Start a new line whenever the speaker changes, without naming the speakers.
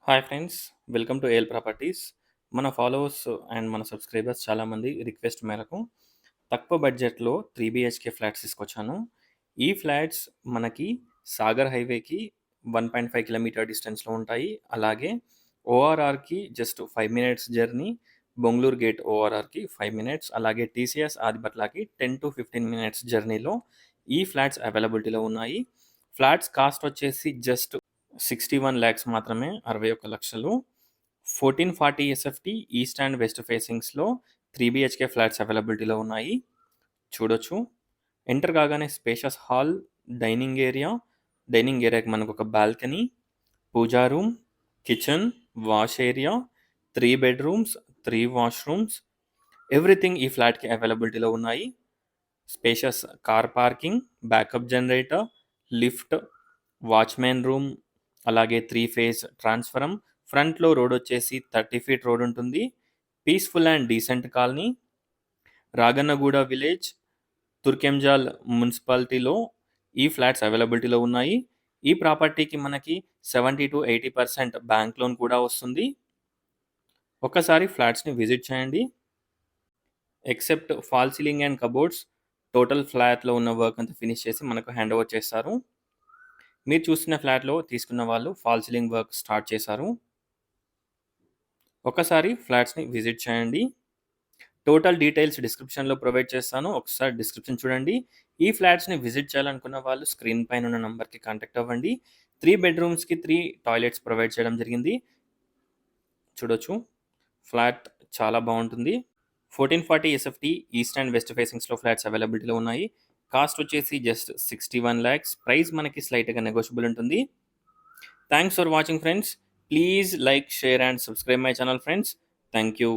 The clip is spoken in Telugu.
Hi friends, welcome to AL properties. మన ఫాలోవర్స్ అండ్ మన సబ్స్క్రైబర్స్ చాలామంది రిక్వెస్ట్ మేరకు తక్కువ బడ్జెట్‌లో 3 బీహెచ్‌కే ఫ్లాట్స్ తీసుకొచ్చాను. ఈ ఫ్లాట్స్ మనకి సాగర్ హైవేకి 1.5 కిలోమీటర్ డిస్టెన్స్‌లో ఉంటాయి. అలాగే ఓఆర్ఆర్‌కి just 5 minutes journey, Bongulur gate ఓఆర్ఆర్‌కి 5 మినిట్స్, అలాగే టీసీఎస్ ఆదిబట్లకి 10-15 మినిట్స్ జర్నీలో ఈ ఫ్లాట్స్ అవైలబిలిటీలో ఉన్నాయి. ఫ్లాట్స్ కాస్ట్ వచ్చేసి జస్ట్ 61 lakhs మాత్రమే, 61,00,000. 1440 ఎస్ఎఫ్టీ ఈస్ట్ అండ్ వెస్ట్ ఫేసింగ్స్లో 3 బిహెచ్కే ఫ్లాట్స్ అవైలబిలిటీలో ఉన్నాయి. చూడొచ్చు. ఎంటర్ కాగానే spacious hall, dining area. Dining ఏరియాకి మనకు ఒక balcony, puja room, kitchen, wash area, 3 bedrooms, 3 washrooms, everything ఈ ఫ్లాట్కి అవైలబిలిటీలో ఉన్నాయి. Spacious car parking, backup generator, lift, watchmen room, అలాగే 3 ఫేజ్ ట్రాన్స్ఫరం. ఫ్రంట్లో రోడ్ వచ్చేసి 30 ఫీట్ రోడ్ ఉంటుంది. Peaceful and decent colony. Ragannaguda village, Turkenjal మున్సిపాలిటీలో ఈ ఫ్లాట్స్ అవైలబిలిటీలో ఉన్నాయి. ఈ ప్రాపర్టీకి మనకి 70-80% బ్యాంక్ లోన్ కూడా వస్తుంది. ఒక్కసారి ఫ్లాట్స్ని విజిట్ చేయండి. Except false ceiling and cupboards, total ఫ్లాట్లో ఉన్న వర్క్ అంతా ఫినిష్ చేసి మనకు హ్యాండ్ ఓవర్ చేస్తారు. మీరు చూస్తున్న ఫ్లాట్లో తీసుకున్న వాళ్ళు ఫాల్ సీలింగ్ వర్క్ స్టార్ట్ చేశారు. ఒకసారి ఫ్లాట్స్ని విజిట్ చేయండి. టోటల్ డీటెయిల్స్ డిస్క్రిప్షన్లో ప్రొవైడ్ చేస్తాను. ఒకసారి డిస్క్రిప్షన్ చూడండి. ఈ ఫ్లాట్స్ని విజిట్ చేయాలనుకున్న వాళ్ళు స్క్రీన్ పైన ఉన్న నంబర్కి కాంటాక్ట్ అవ్వండి. 3 బెడ్రూమ్స్కి 3 టాయిలెట్స్ ప్రొవైడ్ చేయడం జరిగింది. చూడొచ్చు, ఫ్లాట్ చాలా బాగుంటుంది. 1440 ఎస్ఎఫ్టీ ఈస్ట్ అండ్ వెస్ట్ ఫేసింగ్స్లో ఫ్లాట్స్ అవైలబిలిటీలో ఉన్నాయి. కాస్ట్ వచ్చేసి జస్ట్ 61 lakhs. ప్రైస్ మనకి స్లైట్గా నెగోషియబుల్ ఉంటుంది. Thanks for watching friends. Please like, share and subscribe my channel friends. Thank you.